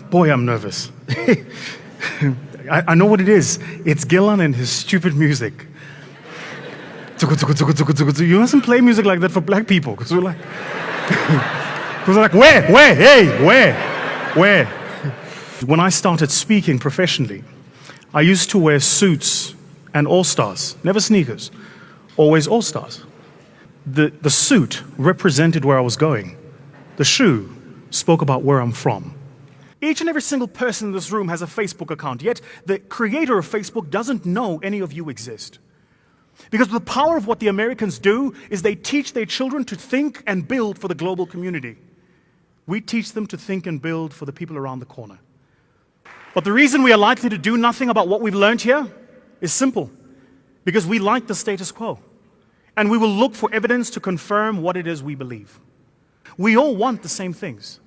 Boy, I'm nervous. I know what it is. It's Gillan and his stupid music. You mustn't play music like that for black people, because we're like, where? When I started speaking professionally, I used to wear suits and all-stars, never sneakers, always all-stars. The suit represented where I was going. The shoe spoke about where I'm from. Each and every single person in this room has a Facebook account, yet the creator of Facebook doesn't know any of you exist. Because the power of what the Americans do is they teach their children to think and build for the global community. We teach them to think and build for the people around the corner. But the reason we are likely to do nothing about what we've learned here is simple. Because we like the status quo. And we will look for evidence to confirm what it is we believe. We all want the same things.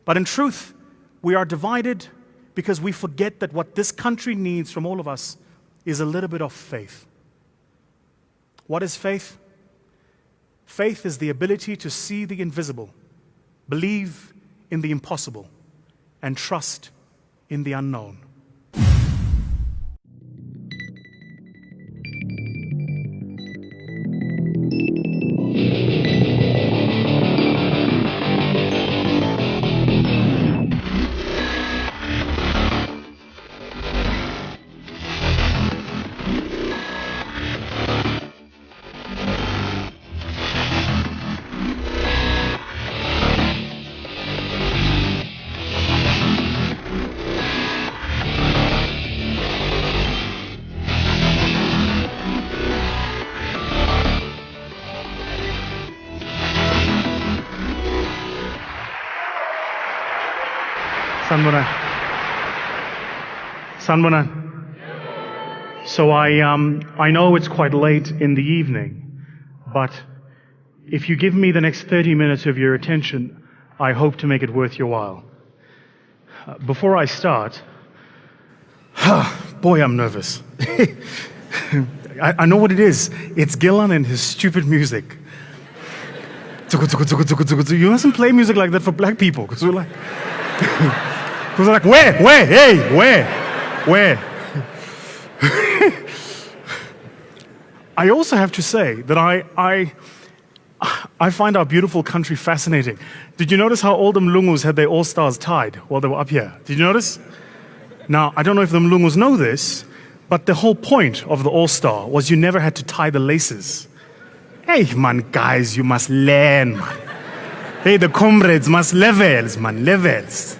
But in truth, we are divided because we forget that what this country needs from all of us is a little bit of faith. What is faith? Faith is the ability to see the invisible, believe in the impossible, and trust in the unknown. Sanbonan. So I know it's quite late in the evening, but if you give me the next 30 minutes of your attention, I hope to make it worth your while. Before I start, boy, I'm nervous. I know what it is. It's Gillan and his stupid music. You mustn't play music like that for black people, because we're like, where? I also have to say that I find our beautiful country fascinating. Did you notice how all the Mlungus had their all-stars tied while they were up here? Did you notice? Now, I don't know if the Mlungus know this, but the whole point of the all-star was you never had to tie the laces. Hey, man, guys, you must learn, man. Hey, the comrades must levels, man, levels.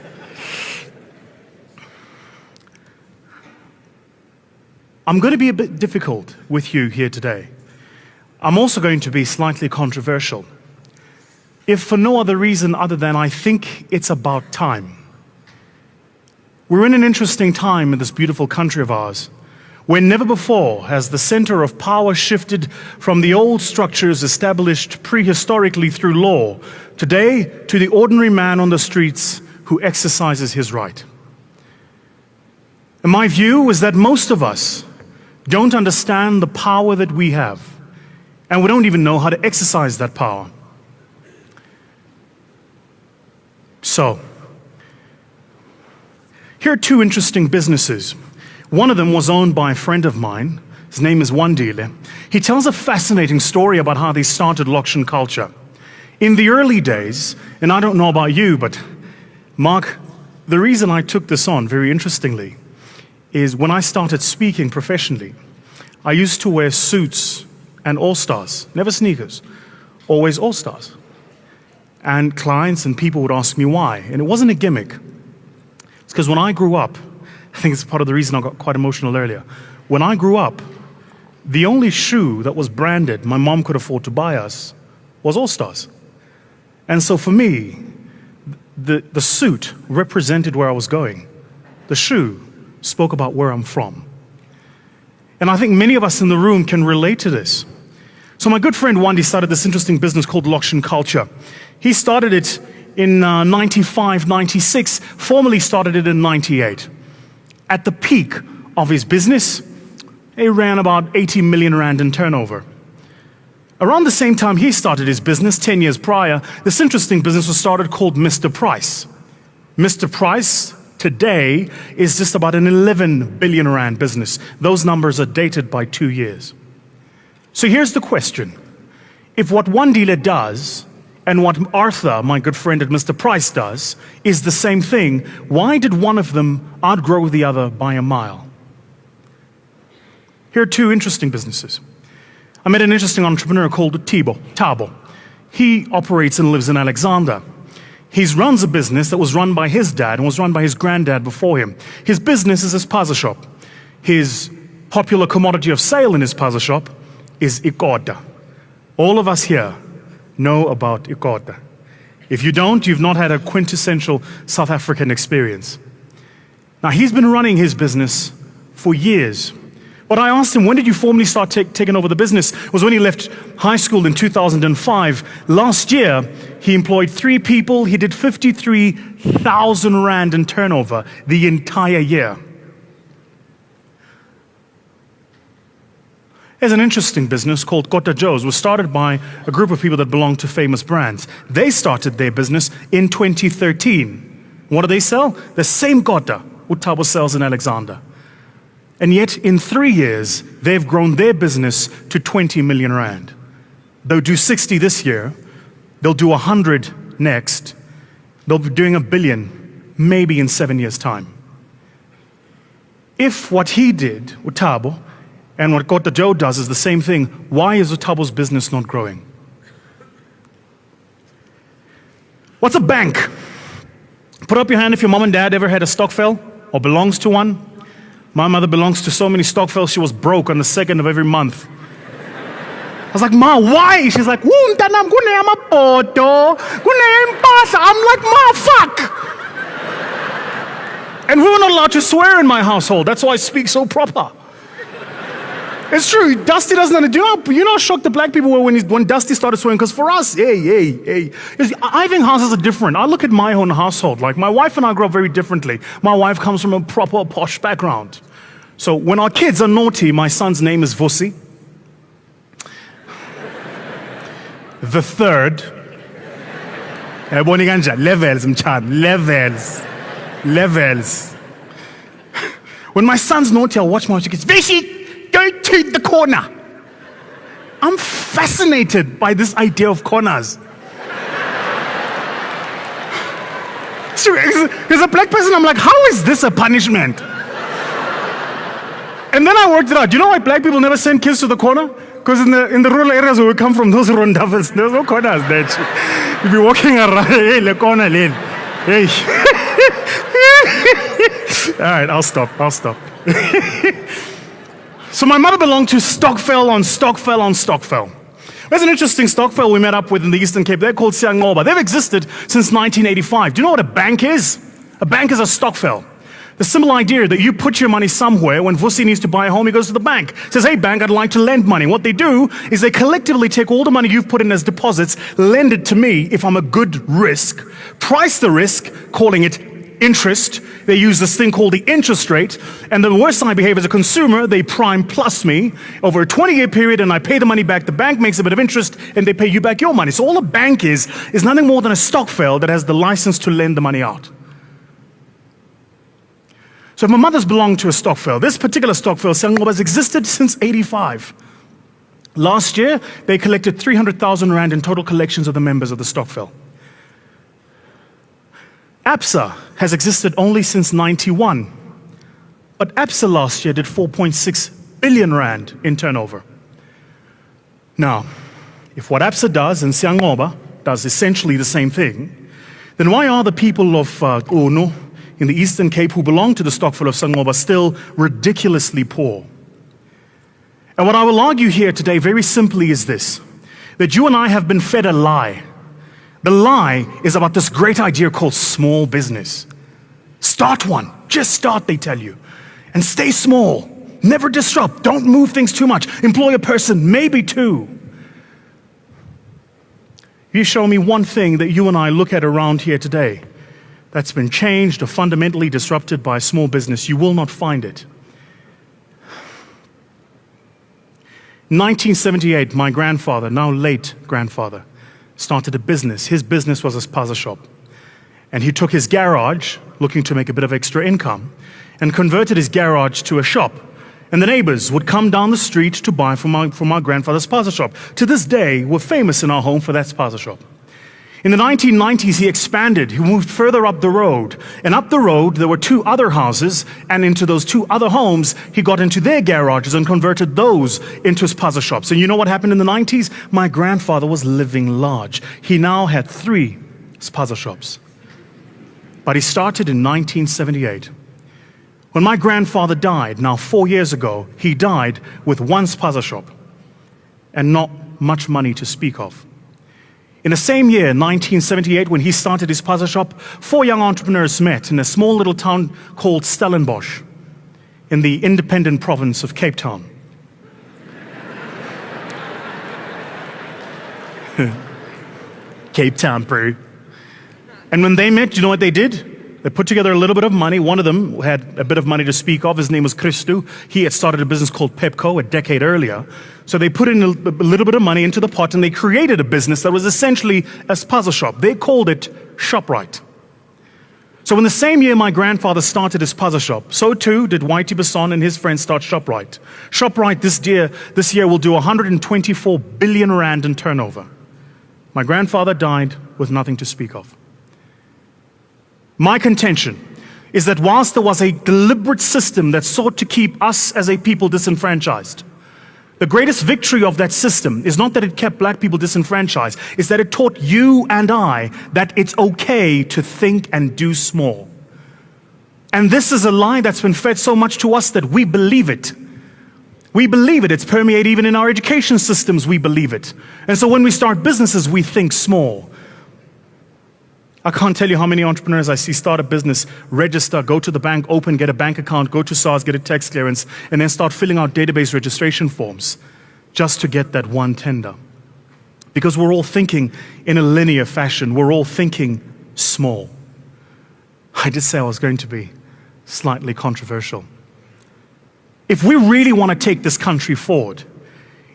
I'm going to be a bit difficult with you here today. I'm also going to be slightly controversial, if for no other reason other than I think it's about time. We're in an interesting time in this beautiful country of ours, where never before has the center of power shifted from the old structures established prehistorically through law, today to the ordinary man on the streets who exercises his right. And my view is that most of us don't understand the power that we have, and we don't even know how to exercise that power. So, here are two interesting businesses. One of them was owned by a friend of mine. His name is Wandile. He tells a fascinating story about how they started Lokshan culture. In the early days, and I don't know about you, but Mark, the reason I took this on, very interestingly, is when I started speaking professionally, I used to wear suits and all-stars, never sneakers, always all-stars. And clients and people would ask me why, and it wasn't a gimmick. It's because when I grew up, I think it's part of the reason I got quite emotional earlier. When I grew up, the only shoe that was branded my mom could afford to buy us was all-stars. And so for me, the suit represented where I was going. The shoe spoke about where I'm from. And I think many of us in the room can relate to this. So my good friend Wandi started this interesting business called Lokshan Culture. He started it in 95, 96, formally started it in 98. At the peak of his business, he ran about 80 million rand in turnover. Around the same time he started his business, 10 years prior, this interesting business was started called Mr. Price. Mr. Price today is just about an 11 billion rand business. Those numbers are dated by 2 years. So here's the question. If what one dealer does and what Arthur, my good friend at Mr. Price, does is the same thing, why did one of them outgrow the other by a mile? Here are two interesting businesses. I met an interesting entrepreneur called Thabo. He operates and lives in Alexander. He runs a business that was run by his dad and was run by his granddad before him. His business is his spaza shop. His popular commodity of sale in his spaza shop is ikoda. All of us here know about ikoda. If you don't, you've not had a quintessential South African experience. Now, he's been running his business for years. But I asked him, when did you formally start taking over the business? It was when he left high school in 2005. Last year, he employed 3 people. He did 53,000 rand in turnover the entire year. There's an interesting business called Kota Joe's. It was started by a group of people that belong to famous brands. They started their business in 2013. What do they sell? The same Kota what Thabo sells in Alexander. And yet, in 3 years, they've grown their business to 20 million rand. They'll do 60 this year. They'll do 100 next. They'll be doing 1 billion, maybe in 7 years' time. If what he did with Thabo and what Kota Joe does is the same thing, why is Thabo's business not growing? What's a bank? Put up your hand if your mom and dad ever had a stokvel or belongs to one. My mother belongs to so many stokvels, she was broke on the 2nd of every month. I was like, Ma, why? She's like, mtanam kune amapoto, kune impahla. I'm like, Ma, fuck! And we were not allowed to swear in my household. That's why I speak so proper. It's true, Dusty doesn't know. Do you know how shocked the black people were when Dusty started swearing? Because for us, hey. I think houses are different. I look at my own household. Like, my wife and I grew up very differently. My wife comes from a proper posh background. So when our kids are naughty, my son's name is Vusi. The third. Levels. When my son's naughty, I'll watch my kids. Vusi! Go to the corner. I'm fascinated by this idea of corners. As a black person, I'm like, how is this a punishment? And then I worked it out. You know why black people never send kids to the corner? Because in the rural areas where we come from, those rondavels, there's no corners there. You'll be walking around, hey, the corner lane. Hey. All right, I'll stop. So my mother belonged to Stokvel on Stokvel. There's an interesting Stokvel we met up with in the Eastern Cape. They're called Siangoba. They've existed since 1985. Do you know what a bank is? A bank is a Stokvel. The simple idea that you put your money somewhere. When Vusi needs to buy a home, he goes to the bank. Says, hey bank, I'd like to lend money. What they do is they collectively take all the money you've put in as deposits, lend it to me if I'm a good risk, price the risk, calling it interest. They use this thing called the interest rate, and the worse I behave as a consumer, they prime plus me over a 20-year period, and I pay the money back. The bank makes a bit of interest, and they pay you back your money. So all a bank is nothing more than a stokvel that has the license to lend the money out. So my mother's belonged to a stokvel. This particular stokvel, Siangoba, has existed since 85. Last year, they collected 300,000 rand in total collections of the members of the stokvel. ABSA has existed only since 91, but ABSA last year did 4.6 billion rand in turnover. Now, if what ABSA does and Siangoba does essentially the same thing, then why are the people of Ono in the Eastern Cape who belong to the stokvel of Siangoba still ridiculously poor? And what I will argue here today very simply is this, that you and I have been fed a lie. The lie is about this great idea called small business. Start one. Just start, they tell you. And stay small. Never disrupt. Don't move things too much. Employ a person, maybe two. You show me one thing that you and I look at around here today that's been changed or fundamentally disrupted by small business, you will not find it. 1978, my grandfather, now late grandfather, started a business. His business was a spaza shop. And he took his garage, looking to make a bit of extra income, and converted his garage to a shop. And the neighbors would come down the street to buy from my grandfather's spaza shop. To this day, we're famous in our home for that spaza shop. In the 1990s, he expanded. He moved further up the road. And up the road, there were 2 other houses. And into those 2 other homes, he got into their garages and converted those into spaza shops. And you know what happened in the 90s? My grandfather was living large. He now had 3 spaza shops. But he started in 1978. When my grandfather died, now 4 years ago, he died with 1 spaza shop and not much money to speak of. In the same year, 1978, when he started his spaza shop, 4 young entrepreneurs met in a small little town called Stellenbosch in the independent province of Cape Town. Cape Town, bro. And when they met, you know what they did? They put together a little bit of money. One of them had a bit of money to speak of. His name was Christu. He had started a business called Pepco a decade earlier. So they put in a little bit of money into the pot and they created a business that was essentially a spaza shop. They called it ShopRite. So in the same year my grandfather started his spaza shop, so too did Whitey Basson and his friends start ShopRite. ShopRite this year will do 124 billion rand in turnover. My grandfather died with nothing to speak of. My contention is that whilst there was a deliberate system that sought to keep us as a people disenfranchised, the greatest victory of that system is not that it kept black people disenfranchised, it's that it taught you and I that it's okay to think and do small. And this is a lie that's been fed so much to us that we believe it. We believe it. It's permeated even in our education systems, we believe it. And so when we start businesses, we think small. I can't tell you how many entrepreneurs I see start a business, register, go to the bank, open, get a bank account, go to SARS, get a tax clearance, and then start filling out database registration forms just to get that one tender. Because we're all thinking in a linear fashion. We're all thinking small. I did say I was going to be slightly controversial. If we really want to take this country forward,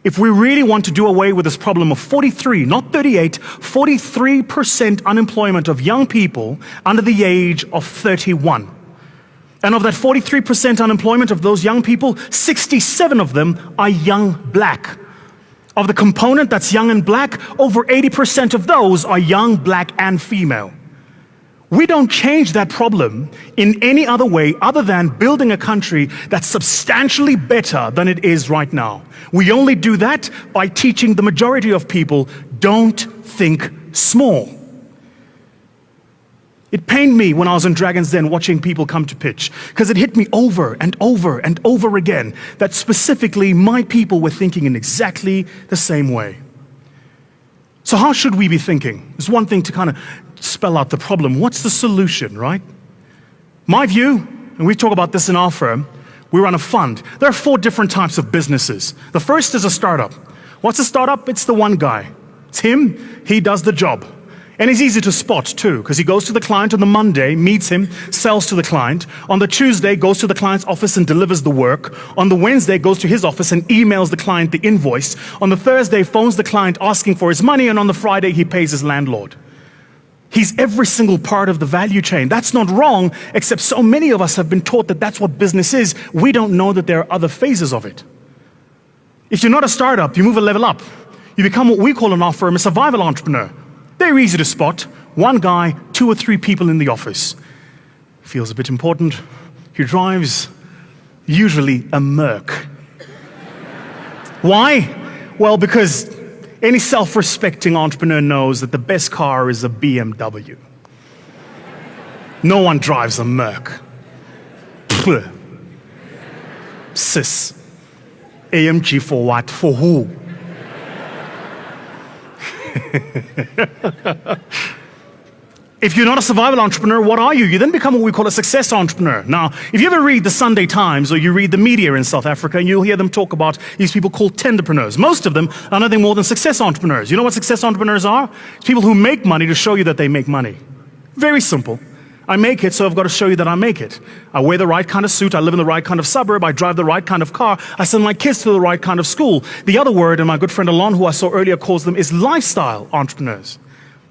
if we really want to do away with this problem of 43, not 38, 43% unemployment of young people under the age of 31. And of that 43% unemployment of those young people, 67 of them are young black. Of the component that's young and black, over 80% of those are young black and female. We don't change that problem in any other way other than building a country that's substantially better than it is right now. We only do that by teaching the majority of people, don't think small. It pained me when I was in Dragon's Den watching people come to pitch, because it hit me over and over and over again that specifically my people were thinking in exactly the same way. So how should we be thinking? It's one thing to kind of spell out the problem. What's the solution, right? My view, and we talk about this in our firm, we run a fund. There are 4 different types of businesses. The first is a startup. What's a startup? It's the one guy. It's him, he does the job. And he's easy to spot too, because he goes to the client on the Monday, meets him, sells to the client. On the Tuesday, goes to the client's office and delivers the work. On the Wednesday, goes to his office and emails the client the invoice. On the Thursday, phones the client asking for his money. And on the Friday, he pays his landlord. He's every single part of the value chain. That's not wrong, except so many of us have been taught that that's what business is. We don't know that there are other phases of it. If you're not a startup, you move a level up. You become what we call in our firm a survival entrepreneur. They're easy to spot. One guy, 2 or 3 people in the office. Feels a bit important. He drives usually a Merc. Why? Well, because any self-respecting entrepreneur knows that the best car is a BMW. No one drives a Merc. Pfft. Sis. AMG for what? For who? If you're not a survival entrepreneur, what are you? You then become what we call a success entrepreneur. Now, if you ever read the Sunday Times or you read the media in South Africa, you'll hear them talk about these people called tenderpreneurs. Most of them are nothing more than success entrepreneurs. You know what success entrepreneurs are? It's people who make money to show you that they make money. Very simple. I make it, so I've got to show you that I make it. I wear the right kind of suit, I live in the right kind of suburb, I drive the right kind of car, I send my kids to the right kind of school. The other word, and my good friend Alon, who I saw earlier, calls them, is lifestyle entrepreneurs.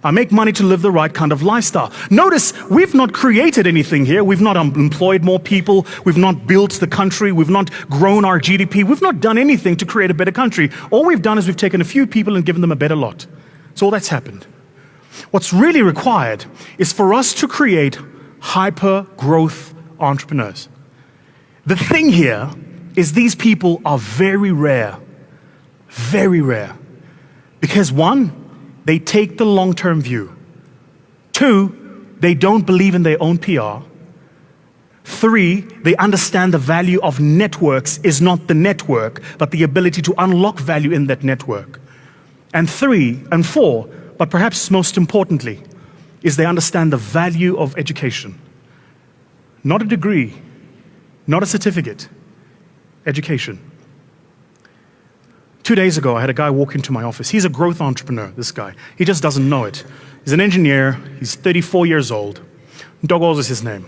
I make money to live the right kind of lifestyle. Notice, we've not created anything here. We've not employed more people. We've not built the country. We've not grown our GDP. We've not done anything to create a better country. All we've done is we've taken a few people and given them a better lot. That's all that's happened. What's really required is for us to create hyper-growth entrepreneurs. The thing here is these people are very rare. Very rare. Because one, they take the long-term view. Two, they don't believe in their own PR. Three, they understand the value of networks is not the network, but the ability to unlock value in that network. And four, but perhaps most importantly, is they understand the value of education. Not a degree, not a certificate, education. 2 days ago, I had a guy walk into my office. He's a growth entrepreneur, this guy. He just doesn't know it. He's an engineer. He's 34 years old. Ntokozo is his name.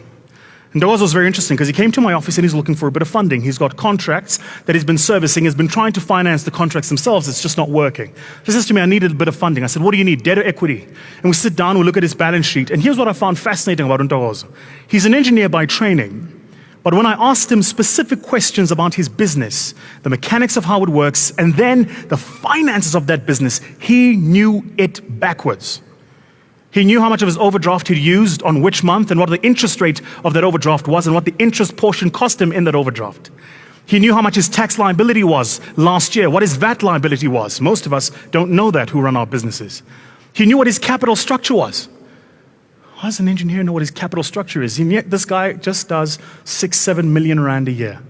Ntokozo was very interesting because he came to my office and he's looking for a bit of funding. He's got contracts that he's been servicing. He's been trying to finance the contracts themselves. It's just not working. He says to me, I needed a bit of funding. I said, what do you need, debt or equity? And we sit down, we look at his balance sheet. And here's what I found fascinating about Ntokozo. He's an engineer by training. But when I asked him specific questions about his business, the mechanics of how it works, and then the finances of that business, he knew it backwards. He knew how much of his overdraft he'd used on which month and what the interest rate of that overdraft was and what the interest portion cost him in that overdraft. He knew how much his tax liability was last year, what his VAT liability was. Most of us don't know that who run our businesses. He knew what his capital structure was. How does an engineer know what his capital structure is? And yet this guy just does 6-7 million rand a year.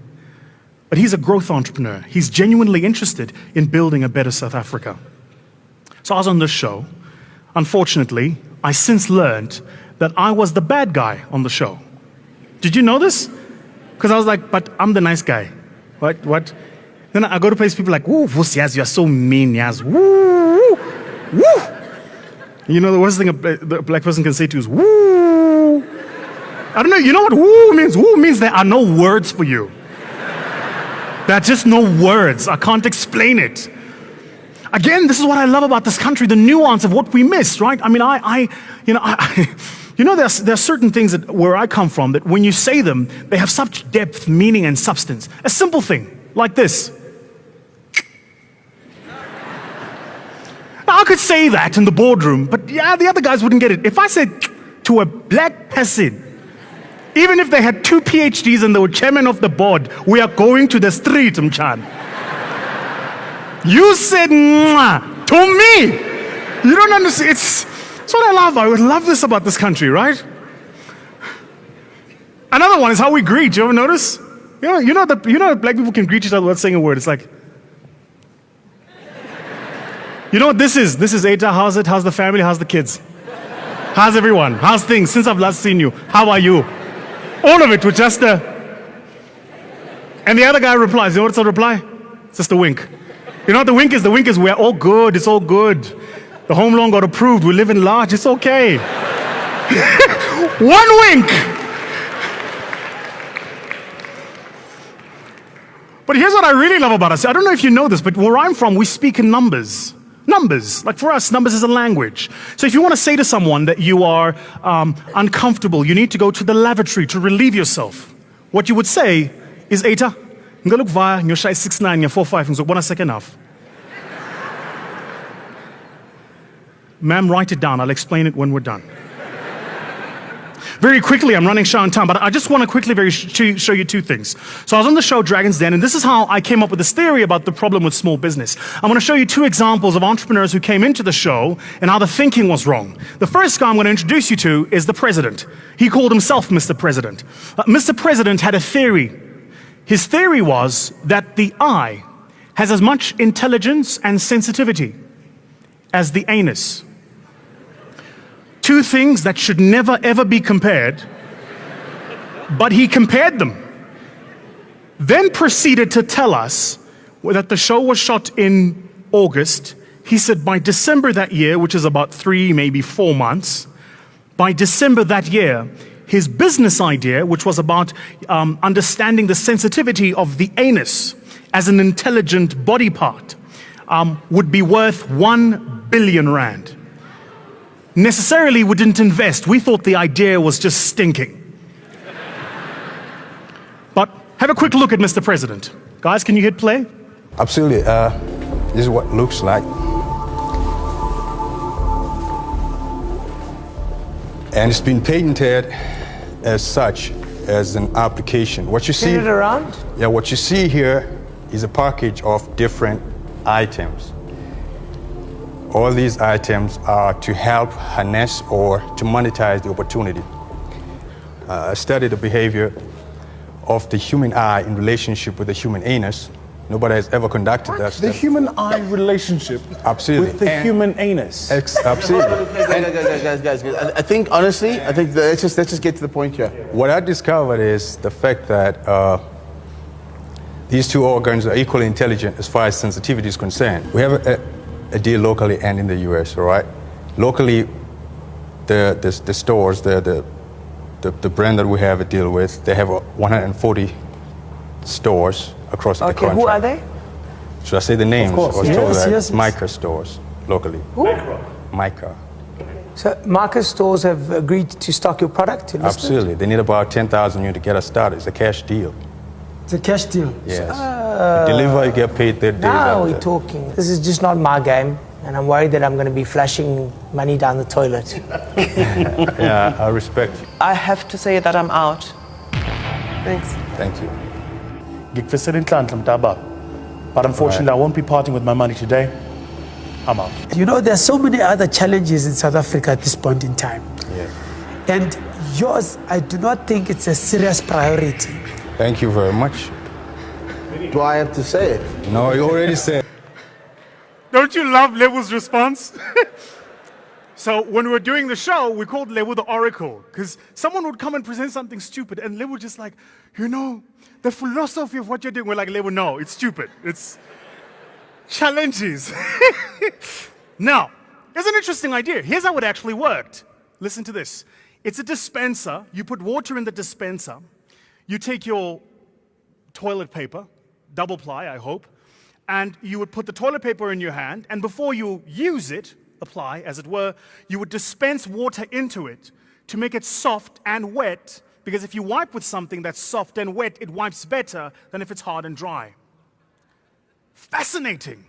But he's a growth entrepreneur. He's genuinely interested in building a better South Africa. So I was on this show. Unfortunately, I since learned that I was the bad guy on the show. Did you know this? Because I was like, but I'm the nice guy. What? Then I go to places, people are like, ooh, Vusi, Yaz, you're so mean, Yaz. Woo, woo. You know, the worst thing a black person can say to you is, woo. I don't know, you know what woo means? Woo means there are no words for you. There are just no words. I can't explain it. Again, this is what I love about this country, the nuance of what we miss, right? I mean, there are certain things that where I come from that when you say them, they have such depth, meaning, and substance. A simple thing, like this. Now, I could say that in the boardroom, but yeah, the other guys wouldn't get it. If I said to a black person, even if they had 2 PhDs and they were chairman of the board, we are going to the street, Mchan. You said, mwah, to me. You don't understand. It's what I love. I would love this about this country, right? Another one is how we greet. You ever notice? You know that black people can greet each other without saying a word. It's like, you know what this is? This is Eta. How's it? How's the family? How's the kids? How's everyone? How's things? Since I've last seen you, how are you? All of it with just a... And the other guy replies. You know what's the reply? It's just a wink. You know what the wink is? The wink is we're all good. It's all good. The home loan got approved. We live in large. It's okay. One wink. But here's what I really love about us. I don't know if you know this, but where I'm from, we speak in numbers. Numbers. Like for us, numbers is a language. So if you want to say to someone that you are uncomfortable, you need to go to the lavatory to relieve yourself. What you would say is, Eta, look via your shy 6'9", your 4'5", and so 1 second enough. Ma'am, write it down. I'll explain it when we're done. Very quickly, I'm running short on time, but I just want to quickly show you 2 things. So I was on the show Dragon's Den, and this is how I came up with this theory about the problem with small business. I'm going to show you 2 examples of entrepreneurs who came into the show and how the thinking was wrong. The first guy I'm going to introduce you to is the president. He called himself Mr. President. Mr. President had a theory. His theory was that the eye has as much intelligence and sensitivity as the anus. 2 things that should never ever be compared, but he compared them. Then proceeded to tell us that the show was shot in August. He said by December that year, which is about 3, maybe 4 months, by December that year, his business idea, which was about understanding the sensitivity of the anus as an intelligent body part, would be worth 1 billion rand. Necessarily, we didn't invest. We thought the idea was just stinking. But have a quick look at Mr. President. Guys, can you hit play? Absolutely. This is what it looks like. And it's been patented as such, as an application. What you see, Turn it around. Yeah, what you see here is a package of different items. All these items are to help harness or to monetize the opportunity. I studied the behavior of the human eye in relationship with the human anus. Nobody has ever conducted that study. The human eye relationship Absolutely. with the human anus. Absolutely. Guys. I think, honestly, let's just get to the point here. What I discovered is the fact that these two organs are equally intelligent as far as sensitivity is concerned. We have a deal locally and in the US, all right? Locally, the stores, the brand that we have a deal with, they have 140 stores across the country. Okay, who are they? Should I say the names? Of course. I was told that Yes. Micah stores locally. Who? Micah. So Marcus stores have agreed to stock your product? Absolutely. They need about 10,000 units to get us started. It's a cash deal. It's a cash deal. Yes. You deliver, you get paid 30 days Now after. we're talking. This is just not my game, and I'm worried that I'm going to be flushing money down the toilet. Yeah, I respect you. I have to say that I'm out. Thanks. Thank you. But unfortunately, I won't be parting with my money today. I'm out. You know, there are so many other challenges in South Africa at this point in time. Yes. And yours, I do not think it's a serious priority. Thank you very much. Do I have to say it? No, you already said. Don't you love Lebu's response? So when we were doing the show, we called Lebu the Oracle, because someone would come and present something stupid, and Lebu just like, you know, the philosophy of what you're doing. We're like, Lebu, no, it's stupid. It's challenges. Now, there's an interesting idea. Here's how it actually worked. Listen to this. It's a dispenser. You put water in the dispenser. You take your toilet paper, double ply, I hope, and you would put the toilet paper in your hand, and before you use it, apply, as it were, you would dispense water into it to make it soft and wet, because if you wipe with something that's soft and wet, it wipes better than if it's hard and dry. Fascinating.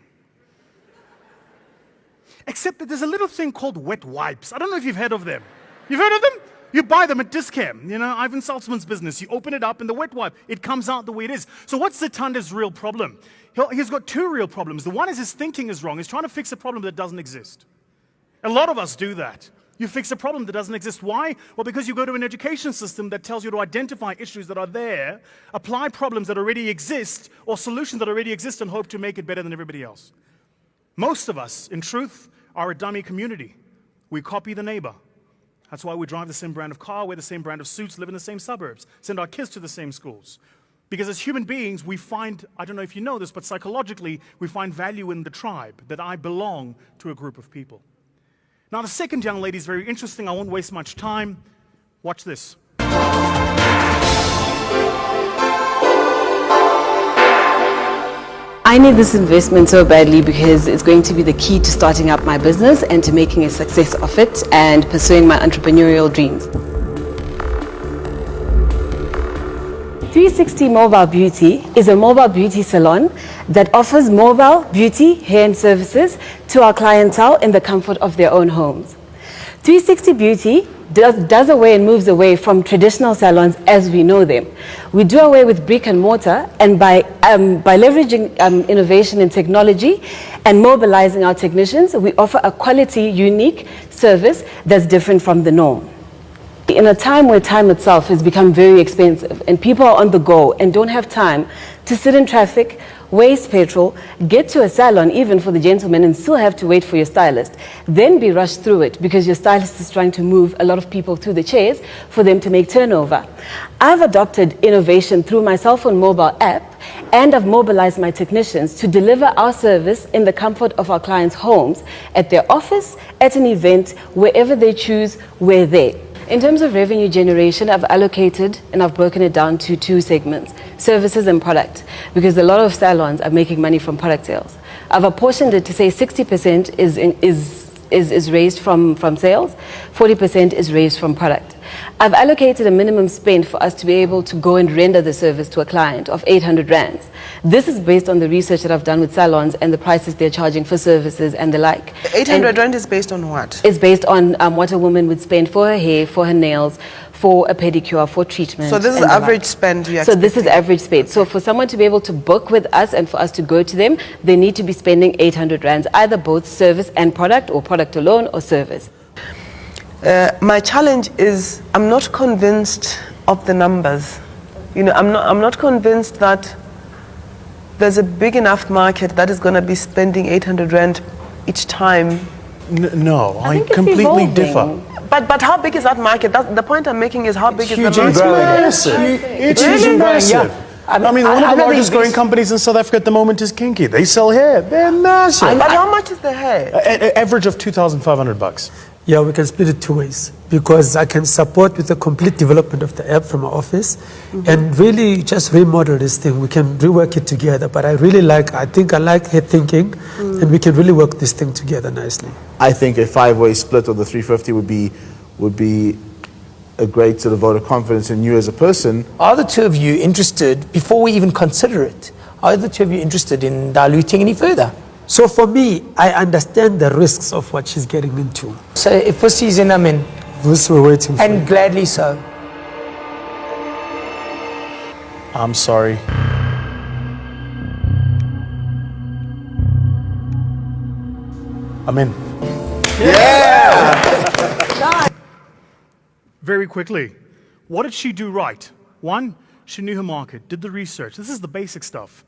Except that there's a little thing called wet wipes. I don't know if you've heard of them. You've heard of them? You buy them at Discam, you know, Ivan Saltzman's business. You open it up and the wet wipe, it comes out the way it is. So what's Zitanda's real problem? He's got two real problems. The one is his thinking is wrong. He's trying to fix a problem that doesn't exist. A lot of us do that. You fix a problem that doesn't exist. Why? Well, because you go to an education system that tells you to identify issues that are there, apply problems that already exist, or solutions that already exist, and hope to make it better than everybody else. Most of us, in truth, are a dummy community. We copy the neighbor. That's why we drive the same brand of car, wear the same brand of suits, live in the same suburbs, send our kids to the same schools. Because as human beings, we find, I don't know if you know this, but psychologically, we find value in the tribe, that I belong to a group of people. Now, the second young lady is very interesting. I won't waste much time. Watch this. I need this investment so badly because it's going to be the key to starting up my business and to making a success of it and pursuing my entrepreneurial dreams. 360 Mobile Beauty is a mobile beauty salon that offers mobile beauty hair and services to our clientele in the comfort of their own homes. 360 Beauty does away and moves away from traditional salons as we know them. We do away with brick and mortar, and by leveraging innovation and technology and mobilizing our technicians, we offer a quality, unique service that's different from the norm. In a time where time itself has become very expensive and people are on the go and don't have time to sit in traffic, waste petrol, get to a salon even for the gentlemen and still have to wait for your stylist, then be rushed through it because your stylist is trying to move a lot of people to the chairs for them to make turnover. I've adopted innovation through my cell phone mobile app, and I've mobilized my technicians to deliver our service in the comfort of our clients' homes, at their office, at an event, wherever they choose, we're there. In terms of revenue generation, I've allocated and I've broken it down to two segments, services and product, because a lot of salons are making money from product sales. I've apportioned it to say 60% is is raised from sales, 40% is raised from product. I've allocated a minimum spend for us to be able to go and render the service to a client of 800 rands. This is based on the research that I've done with salons and the prices they're charging for services and the like. 800 rand is based on what? It's based on what a woman would spend for her hair, for her nails, for a pedicure, for treatment. So this is and the average like. spend you So this is average spend. So for someone to be able to book with us and for us to go to them, they need to be spending 800 rands, either both service and product, or product alone or service. My challenge is I'm not convinced of the numbers. You know, I'm not convinced that there's a big enough market that is going to be spending 800 rand each time. No, I think it's completely evolving. differ. But how big is that market? The point I'm making is how big is the It's market? massive. It's Really? huge, massive. Yeah. I mean, one of the I don't think largest growing this- companies in South Africa at the moment is Kinky. They sell hair. They're massive. But how much is the hair? Average of 2,500 bucks. Yeah, we can split it two ways because I can support with the complete development of the app from our office and really just remodel this thing. We can rework it together, but I think I like her thinking and we can really work this thing together nicely. I think a 5-way split of the 350 would be a great sort of vote of confidence in you as a person. Are the two of you interested, before we even consider it, are the two of you interested in diluting any further? So for me, I understand the risks of what she's getting into. So if Vusi's in, I'm in, This we're waiting for. and gladly so. I'm sorry. I'm in. Very quickly, what did she do right? One, she knew her market, did the research. This is the basic stuff.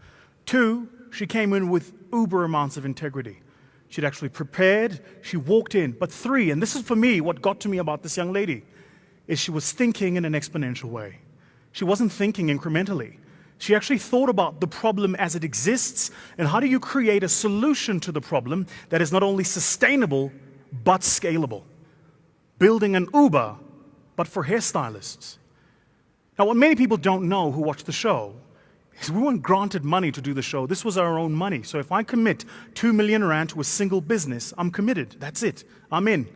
Two, she came in with uber amounts of integrity. She'd actually prepared, she walked in. But three, and this is for me what got to me about this young lady, is she was thinking in an exponential way. She wasn't thinking incrementally. She actually thought about the problem as it exists and how do you create a solution to the problem that is not only sustainable but scalable. Building an Uber, but for hairstylists. Now, what many people don't know who watch the show is we weren't granted money to do the show. This was our own money. So if I commit 2 million rand to a single business, I'm committed. That's it. I'm in.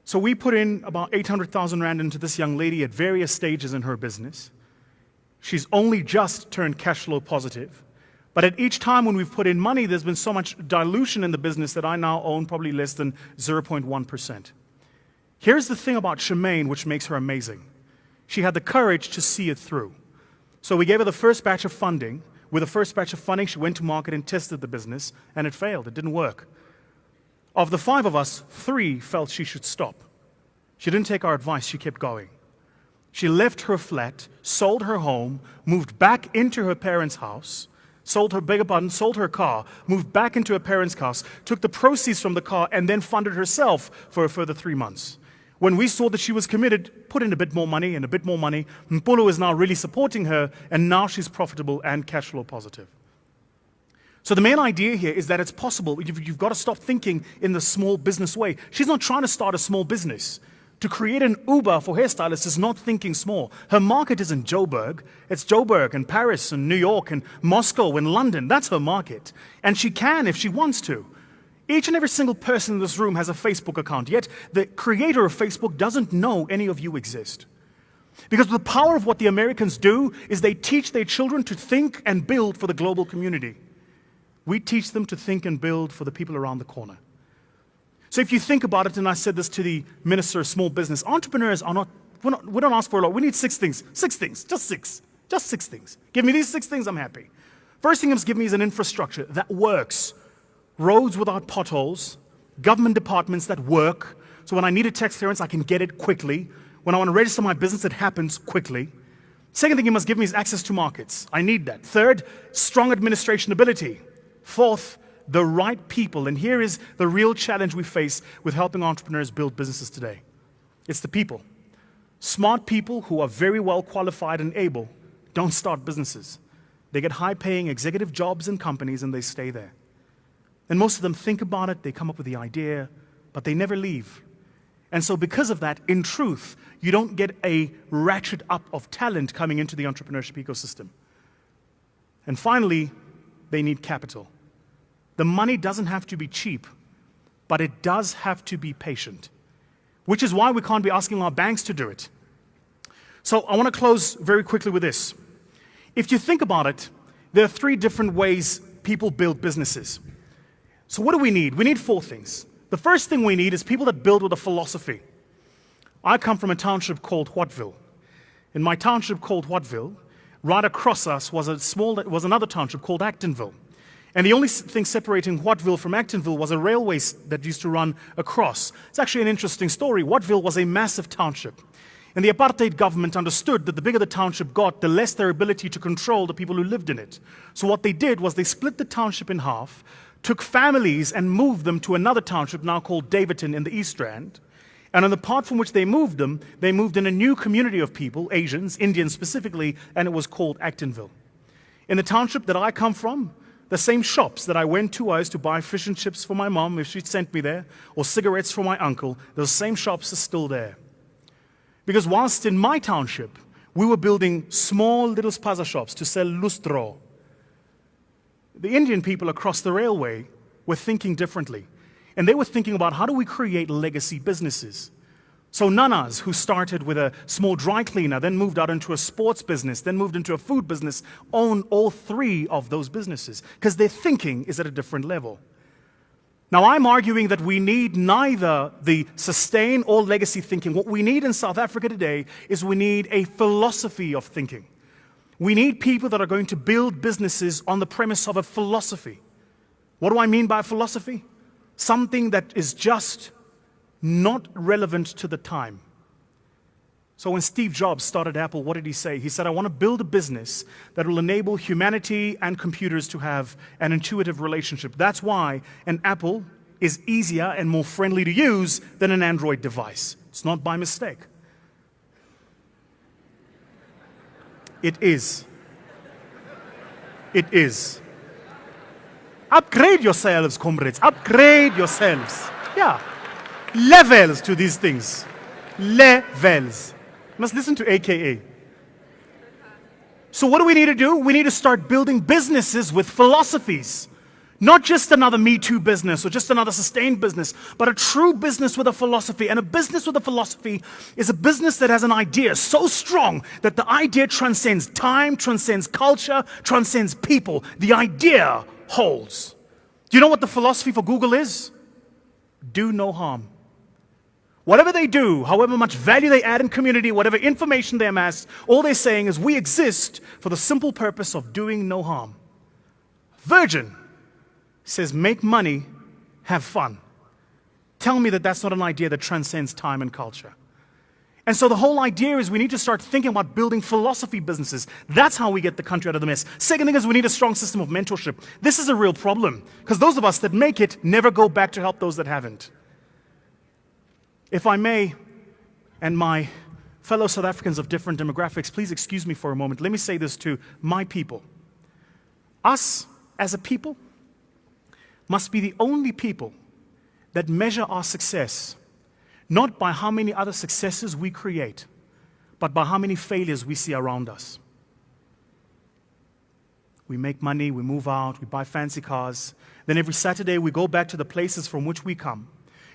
So we put in about 800,000 rand into this young lady at various stages in her business. She's only just turned cash flow positive. But at each time when we've put in money, there's been so much dilution in the business that I now own probably less than 0.1%. Here's the thing about Shemaine which makes her amazing. She had the courage to see it through. So we gave her the first batch of funding. With the first batch of funding, she went to market and tested the business, and it failed. It didn't work. Of the 5 of us, 3 felt she should stop. She didn't take our advice. She kept going. She left her flat, sold her home, moved back into her parents' house, sold her car, moved back into her parents' house, took the proceeds from the car, and then funded herself for a further 3 months. When we saw that she was committed, put in a bit more money and a bit more money. Mpolo is now really supporting her, and now she's profitable and cash flow positive. So the main idea here is that it's possible. You've got to stop thinking in the small business way. She's not trying to start a small business. To create an Uber for hairstylists is not thinking small. Her market isn't Joburg. It's Joburg and Paris and New York and Moscow and London. That's her market. And she can if she wants to. Each and every single person in this room has a Facebook account, yet the creator of Facebook doesn't know any of you exist. Because the power of what the Americans do is they teach their children to think and build for the global community. We teach them to think and build for the people around the corner. So if you think about it, and I said this to the Minister of Small Business, entrepreneurs are not, we don't ask for a lot. We need 6 things. 6 things, just 6. Just 6 things. Give me these 6 things, I'm happy. First thing you must give me is an infrastructure that works. Roads without potholes, government departments that work, so when I need a tax clearance, I can get it quickly. When I want to register my business, it happens quickly. Second thing you must give me is access to markets. I need that. Third, strong administration ability. Fourth, the right people. And here is the real challenge we face with helping entrepreneurs build businesses today. It's the people. Smart people who are very well qualified and able don't start businesses. They get high-paying executive jobs in companies and they stay there. And most of them think about it, they come up with the idea, but they never leave. And so because of that, in truth, you don't get a ratchet up of talent coming into the entrepreneurship ecosystem. And finally, they need capital. The money doesn't have to be cheap. but it does have to be patient, which is why we can't be asking our banks to do it. So I want to close very quickly with this. If you think about it, there are 3 different ways people build businesses. So what do we need? We need 4 things. The first thing we need is people that build with a philosophy. I come from a township called Whatville. In my township called Whatville, right across us was another township called Actonville. And the only thing separating Whatville from Actonville was a railway that used to run across. It's actually an interesting story. Whatville was a massive township. And the apartheid government understood that the bigger the township got, the less their ability to control the people who lived in it. So what they did was they split the township in half, took families and moved them to another township now called Davidton in the East Rand. And on the part from which they moved them, they moved in a new community of people, Asians, Indians specifically, and it was called Actonville. In the township that I come from, the same shops that I went to, I used to buy fish and chips for my mom if she sent me there, or cigarettes for my uncle, those same shops are still there. Because whilst in my township, we were building small little spaza shops to sell lustro, the Indian people across the railway were thinking differently. And they were thinking about how do we create legacy businesses. So nanas, who started with a small dry cleaner, then moved out into a sports business, then moved into a food business, own all 3 of those businesses because their thinking is at a different level. Now, I'm arguing that we need neither the sustain or legacy thinking. What we need in South Africa today is we need a philosophy of thinking. We need people that are going to build businesses on the premise of a philosophy. What do I mean by philosophy? Something that is just not relevant to the time. So when Steve Jobs started Apple, what did he say? He said, I want to build a business that will enable humanity and computers to have an intuitive relationship. That's why an Apple is easier and more friendly to use than an Android device. It's not by mistake. It is. It is. Upgrade yourselves, comrades. Upgrade yourselves. Yeah. Levels to these things. Levels. You must listen to AKA. So what do we need to do? We need to start building businesses with philosophies. Not just another Me Too business or just another sustained business, but a true business with a philosophy. And a business with a philosophy is a business that has an idea so strong that the idea transcends time, transcends culture, transcends people. The idea holds. Do you know what the philosophy for Google is? Do no harm. Whatever they do, however much value they add in community, whatever information they amass, all they're saying is we exist for the simple purpose of doing no harm. Virgin says make money, have fun. Tell me that that's not an idea that transcends time and culture. And so the whole idea is we need to start thinking about building philosophy businesses. That's how we get the country out of the mess. Second thing is we need a strong system of mentorship. This is a real problem because those of us that make it never go back to help those that haven't. If I may, and my fellow South Africans of different demographics, please excuse me for a moment. Let me say this to my people. Us, as a people, must be the only people that measure our success not by how many other successes we create, but by how many failures we see around us. We make money, we move out, we buy fancy cars. Then every Saturday we go back to the places from which we come.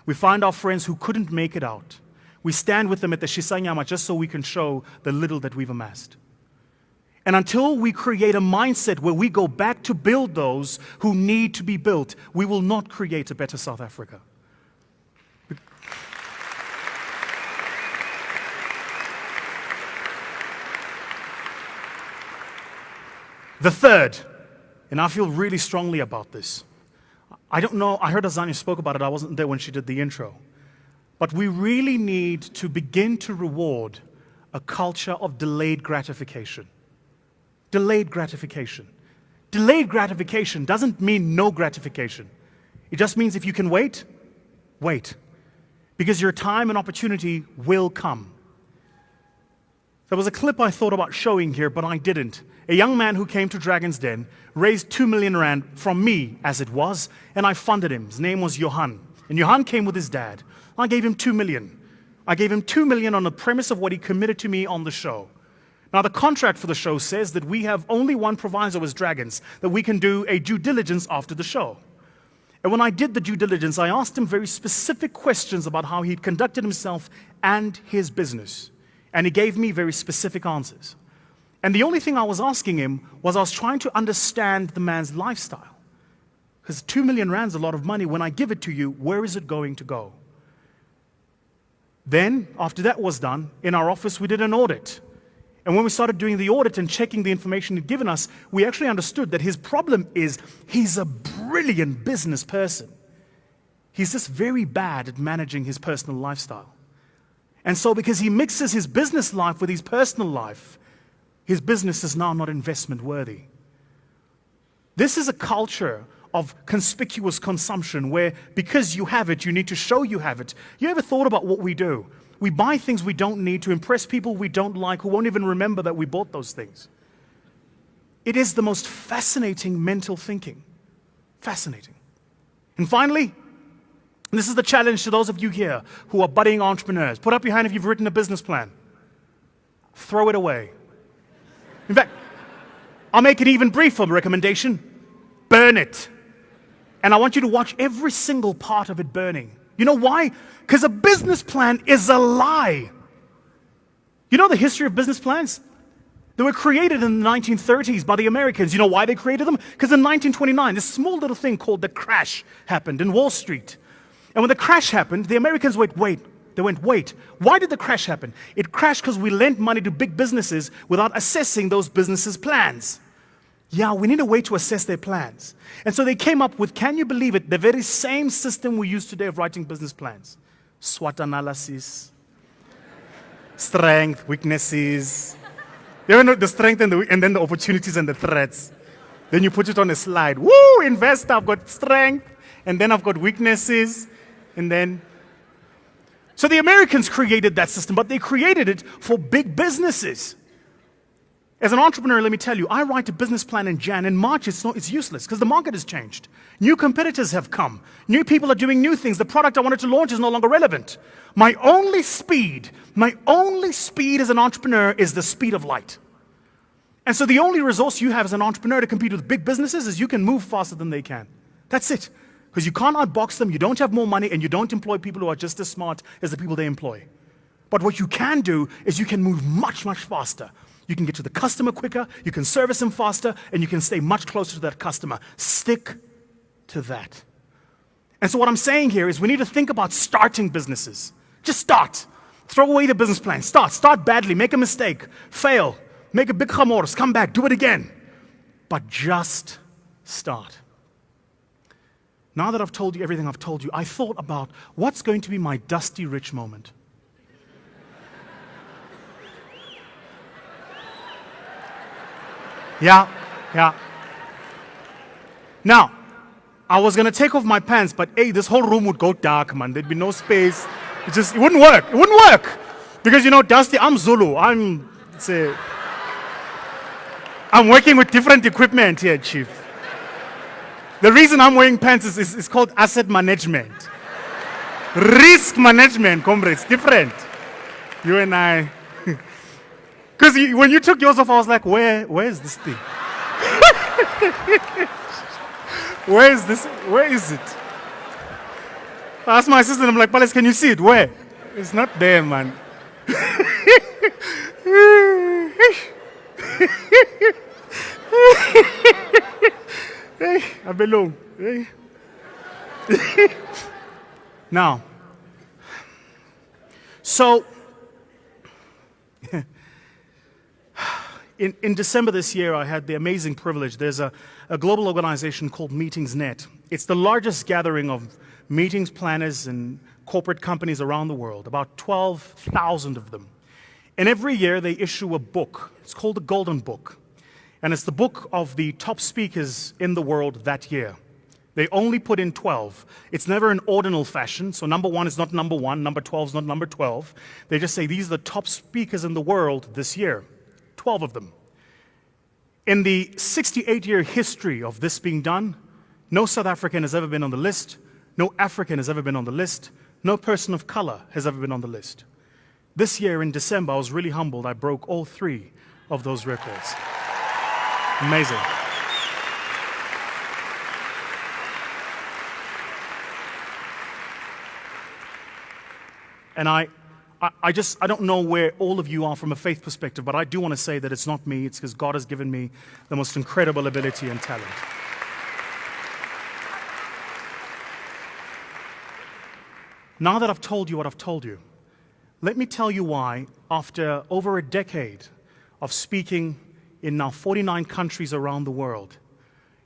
We find our friends who couldn't make it out. We stand with them at the Shisanyama just so we can show the little that we've amassed. And until we create a mindset where we go back to build those who need to be built, we will not create a better South Africa. The third, and I feel really strongly about this. I don't know, I heard Azania spoke about it, I wasn't there when she did the intro. But we really need to begin to reward a culture of delayed gratification. Delayed gratification. Delayed gratification doesn't mean no gratification. It just means if you can wait, wait. Because your time and opportunity will come. There was a clip I thought about showing here, but I didn't. A young man who came to Dragon's Den raised 2 million rand from me, as it was, and I funded him. His name was Johan. And Johan came with his dad. I gave him 2 million. I gave him 2 million on the premise of what he committed to me on the show. Now, the contract for the show says that we have only one proviso as Dragons, that we can do a due diligence after the show. And when I did the due diligence, I asked him very specific questions about how he'd conducted himself and his business. And he gave me very specific answers. And the only thing I was asking him was I was trying to understand the man's lifestyle. Because 2 million rand is a lot of money. When I give it to you, where is it going to go? Then, after that was done, in our office, we did an audit. And when we started doing the audit and checking the information he'd given us, we actually understood that his problem is he's a brilliant business person. He's just very bad at managing his personal lifestyle. And so because he mixes his business life with his personal life, his business is now not investment worthy. This is a culture of conspicuous consumption where because you have it, you need to show you have it. You ever thought about what we do? We buy things we don't need to impress people we don't like who won't even remember that we bought those things. It is the most fascinating mental thinking. Fascinating. And finally, and this is the challenge to those of you here who are budding entrepreneurs. Put up your hand if you've written a business plan. Throw it away. In fact, I'll make an even briefer recommendation. Burn it. And I want you to watch every single part of it burning. You know why? Because a business plan is a lie. You know the history of business plans? They were created in the 1930s by the Americans. You know why they created them? Because in 1929, this small little thing called the crash happened in Wall Street. And when the crash happened, the Americans went, wait. Why did the crash happen? It crashed because we lent money to big businesses without assessing those businesses' plans. Yeah, we need a way to assess their plans. And so they came up with, can you believe it, the very same system we use today of writing business plans. SWOT analysis, strength, weaknesses. You know the strength and then the opportunities and the threats. Then you put it on a slide. Woo, investor, I've got strength, and then I've got weaknesses, and then... So the Americans created that system, but they created it for big businesses. As an entrepreneur, let me tell you, I write a business plan in Jan. In March, it's useless because the market has changed. New competitors have come. New people are doing new things. The product I wanted to launch is no longer relevant. My only speed as an entrepreneur is the speed of light. And so the only resource you have as an entrepreneur to compete with big businesses is you can move faster than they can. That's it. Because you can't outbox them, you don't have more money, and you don't employ people who are just as smart as the people they employ. But what you can do is you can move much, much faster. You can get to the customer quicker, you can service them faster, and you can stay much closer to that customer. Stick to that. And so what I'm saying here is we need to think about starting businesses. Just start. Throw away the business plan. Start badly, make a mistake, fail, make a big chamors, come back, do it again. But just start. Now that I've told you everything I've told you, I thought about what's going to be my dusty rich moment. Yeah. Now, I was going to take off my pants, but hey, this whole room would go dark, man. There'd be no space. It wouldn't work. It wouldn't work. Because, Dusty, I'm Zulu. I'm working with different equipment here, Chief. The reason I'm wearing pants is called asset management. Risk management, comrades, different. You and I. Because when you took yours off, I was like, where is this thing? Where is this? Where is it? I asked my assistant, I'm like, Palace, can you see it? Where? It's not there, man. Hey, I belong. Hey. Now, so in December this year, I had the amazing privilege. There's a global organization called Meetingsnet. It's the largest gathering of meetings planners and corporate companies around the world, about 12,000 of them. And every year they issue a book. It's called the Golden Book. And it's the book of the top speakers in the world that year. They only put in 12. It's never in ordinal fashion, so number 1 is not number 1, number 12 is not number 12. They just say these are the top speakers in the world this year, 12 of them. In the 68-year history of this being done, no South African has ever been on the list, no African has ever been on the list, no person of color has ever been on the list. This year in December, I was really humbled. I broke all 3 of those records. Amazing. And I don't know where all of you are from a faith perspective, but I do want to say that it's not me. It's because God has given me the most incredible ability and talent. Now that I've told you what I've told you, let me tell you why, after over a decade of speaking in now 49 countries around the world,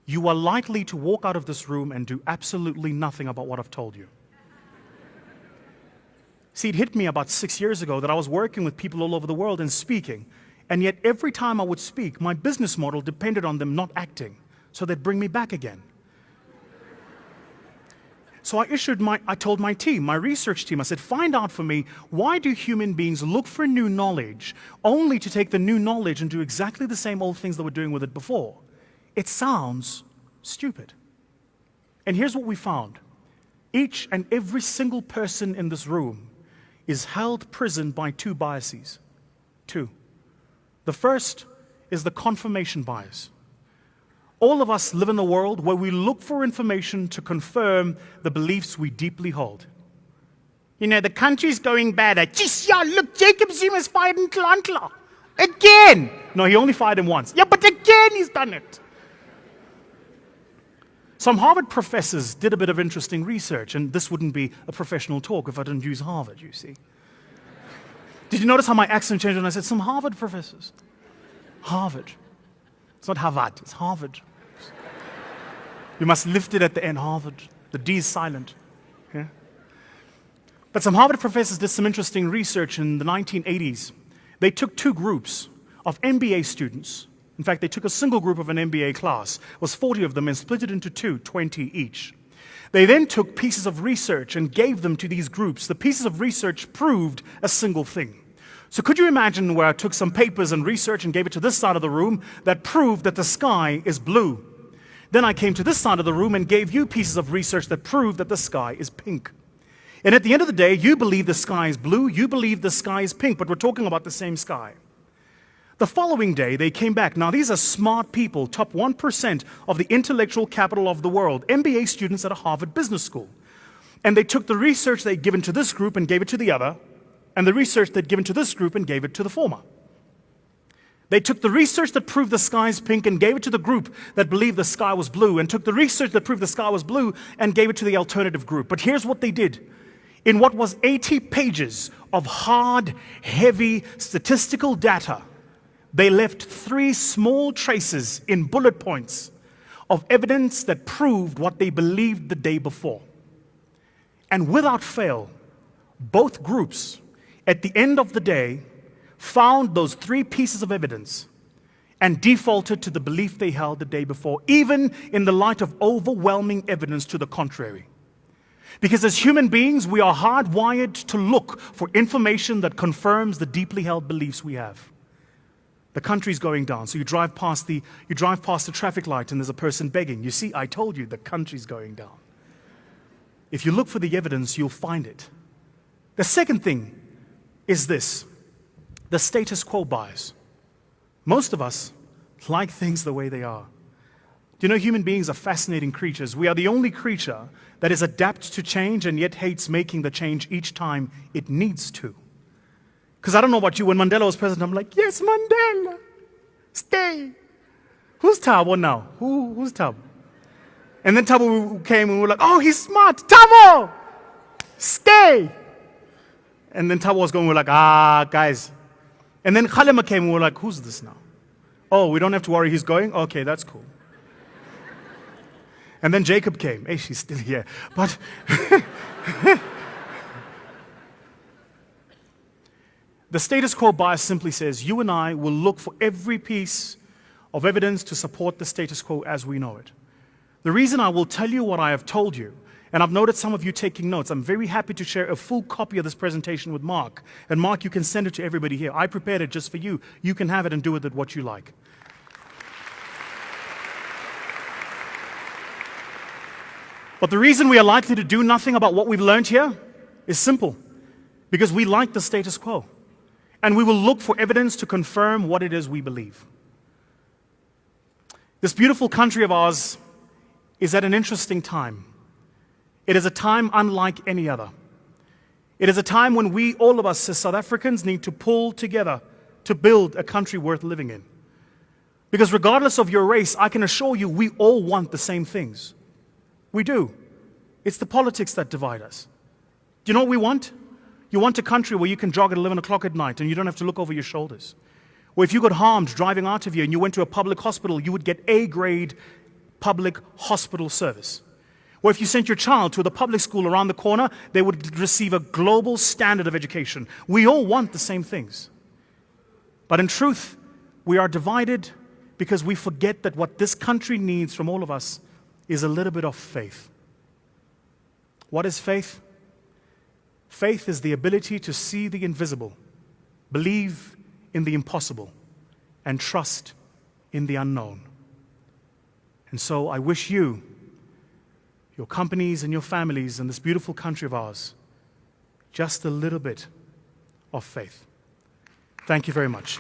you are likely to walk out of this room and do absolutely nothing about what I've told you. See, it hit me about 6 years ago that I was working with people all over the world and speaking, and yet every time I would speak, my business model depended on them not acting, so they'd bring me back again. So I told my team, my research team, I said, find out for me, why do human beings look for new knowledge only to take the new knowledge and do exactly the same old things that we're doing with it before? It sounds stupid. And here's what we found. Each and every single person in this room is held prisoned by two biases. Two. The first is the confirmation bias. All of us live in a world where we look for information to confirm the beliefs we deeply hold. You know, the country's going bad. Jeez, yeah, look, Jacob Zuma's fired in Klantla. Again! No, he only fired him once. Yeah, but again he's done it. Some Harvard professors did a bit of interesting research, and this wouldn't be a professional talk if I didn't use Harvard, you see. Did you notice how my accent changed when I said some Harvard professors? Harvard. It's not Harvard, it's Harvard. You must lift it at the end, Harvard. The D is silent. Yeah? But some Harvard professors did some interesting research in the 1980s. They took two groups of MBA students. In fact, they took a single group of an MBA class. It was 40 of them and split it into two, 20 each. They then took pieces of research and gave them to these groups. The pieces of research proved a single thing. So could you imagine where I took some papers and research and gave it to this side of the room that proved that the sky is blue? Then I came to this side of the room and gave you pieces of research that proved that the sky is pink. And at the end of the day, you believe the sky is blue, you believe the sky is pink, but we're talking about the same sky. The following day, they came back. Now, these are smart people, top 1% of the intellectual capital of the world, MBA students at a Harvard Business School. And they took the research they'd given to this group and gave it to the other, and the research they'd given to this group and gave it to the former. They took the research that proved the sky is pink and gave it to the group that believed the sky was blue, and took the research that proved the sky was blue and gave it to the alternative group. But here's what they did. In what was 80 pages of hard, heavy statistical data, they left 3 small traces in bullet points of evidence that proved what they believed the day before. And without fail, both groups, at the end of the day, found those 3 pieces of evidence and defaulted to the belief they held the day before, even in the light of overwhelming evidence to the contrary. Because as human beings, we are hardwired to look for information that confirms the deeply held beliefs we have. The country's going down, so you drive past the traffic light and there's a person begging. You see, I told you the country's going down. If you look for the evidence, you'll find it. The second thing is this, the status quo bias. Most of us like things the way they are. Do you know human beings are fascinating creatures? We are the only creature that is adapted to change and yet hates making the change each time it needs to. Because I don't know about you, when Mandela was president, I'm like, yes, Mandela, stay. Who's Thabo now? Who's Thabo? And then Thabo came and we were like, oh, he's smart. Thabo, stay. And then Thabo was going, we're like, guys. And then Khalema came and we were like, who's this now? Oh, we don't have to worry, he's going? Okay, that's cool. And then Jacob came. Hey, she's still here. But the status quo bias simply says you and I will look for every piece of evidence to support the status quo as we know it. The reason I will tell you what I have told you, and I've noted some of you taking notes, I'm very happy to share a full copy of this presentation with Mark. And Mark, you can send it to everybody here. I prepared it just for you. You can have it and do with it what you like. But the reason we are likely to do nothing about what we've learned here is simple. Because we like the status quo. And we will look for evidence to confirm what it is we believe. This beautiful country of ours is at an interesting time. It is a time unlike any other. It is a time when we, all of us as South Africans, need to pull together to build a country worth living in. Because regardless of your race, I can assure you we all want the same things. We do. It's the politics that divide us. Do you know what we want? You want a country where you can jog at 11 o'clock at night and you don't have to look over your shoulders. Where if you got harmed driving out of here and you went to a public hospital, you would get A-grade public hospital service. Or if you sent your child to the public school around the corner, they would receive a global standard of education. We all want the same things. But in truth, we are divided because we forget that what this country needs from all of us is a little bit of faith. What is faith? Faith is the ability to see the invisible, believe in the impossible, and trust in the unknown. And so I wish you, your companies and your families in this beautiful country of ours, just a little bit of faith. Thank you very much.